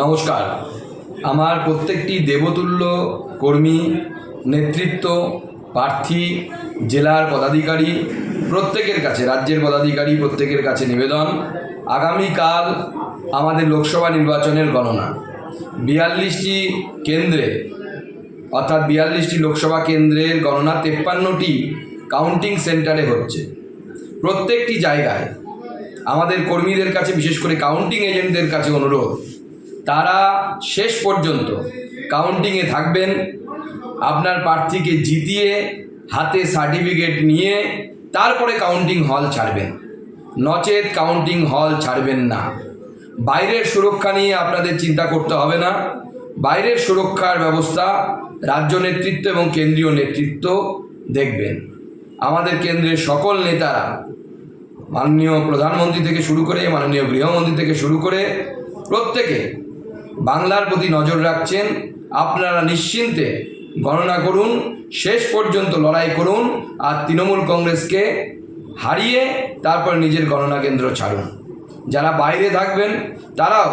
নমস্কার। আমার প্রত্যেকটি দেবতুল্য কর্মী, নেতৃত্ব, প্রার্থী, জেলার পদাধিকারী প্রত্যেকের কাছে, রাজ্যের পদাধিকারী প্রত্যেকের কাছে নিবেদন, আগামীকাল আমাদের লোকসভা নির্বাচনের গণনা 42টি কেন্দ্রে, অর্থাৎ 42টি লোকসভা কেন্দ্রের গণনা 53টি কাউন্টিং সেন্টারে হচ্ছে। প্রত্যেকটি জায়গায় আমাদের কর্মীদের কাছে, বিশেষ করে কাউন্টিং এজেন্টদের কাছে অনুরোধ, তারা শেষ পর্যন্ত কাউন্টিংয়ে থাকবেন। আপনার প্রার্থীকে জিতিয়ে হাতে সার্টিফিকেট নিয়ে তারপরে কাউন্টিং হল ছাড়বেন, নচেত কাউন্টিং হল ছাড়বেন না। বাইরের সুরক্ষা নিয়ে আপনাদের চিন্তা করতে হবে না। বাইরের সুরক্ষার ব্যবস্থা রাজ্য নেতৃত্ব এবং কেন্দ্রীয় নেতৃত্ব দেখবেন। আমাদের কেন্দ্রের সকল নেতারা, মাননীয় প্রধানমন্ত্রী থেকে শুরু করে মাননীয় গৃহমন্ত্রী থেকে শুরু করে প্রত্যেকে বাংলার প্রতি নজর রাখছেন। আপনারা নিশ্চিন্তে গণনা করুন, শেষ পর্যন্ত লড়াই করুন, আর তৃণমূল কংগ্রেসকে হারিয়ে তারপর নিজের গণনা কেন্দ্র ছাড়ুন। যারা বাইরে থাকবেন তারাও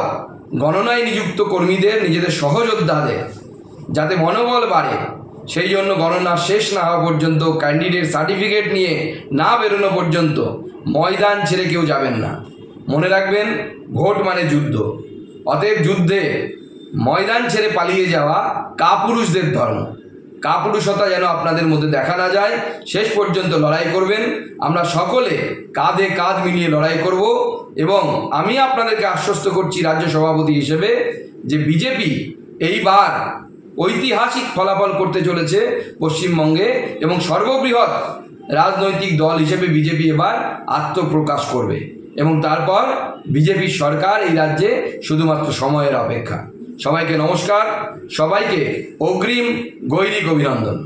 গণনায় নিযুক্ত কর্মীদের, নিজেদের সহযোদ্ধাদের যাতে মনোবল বাড়ে, সেই জন্য গণনা শেষ না হওয়া পর্যন্ত, ক্যান্ডিডেট সার্টিফিকেট নিয়ে না বেরোনো পর্যন্ত ময়দান ছেড়ে কেউ যাবেন না। মনে রাখবেন, ভোট মানে যুদ্ধ। অতএব যুদ্ধে ময়দান ছেড়ে পালিয়ে যাওয়া কাপুরুষদের ধর্ম। কাপুরুষতা যেন আপনাদের মধ্যে দেখা না যায়। শেষ পর্যন্ত লড়াই করবেন। আমরা সকলে কাঁধে কাঁধ মিলিয়ে লড়াই করব। এবং আমি আপনাদেরকে আশ্বস্ত করছি রাজ্য সভাপতি হিসেবে যে বিজেপি এইবার ঐতিহাসিক ফলাফল করতে চলেছে পশ্চিমবঙ্গে, এবং সর্ববৃহৎ রাজনৈতিক দল হিসেবে বিজেপি এবার আত্মপ্রকাশ করবে, এবং তারপর বিজেপির সরকার এই রাজ্যে শুধুমাত্র সময়ের অপেক্ষা। সবাইকে নমস্কার, সবাইকে অগ্রিম গৈরিক অভিনন্দন।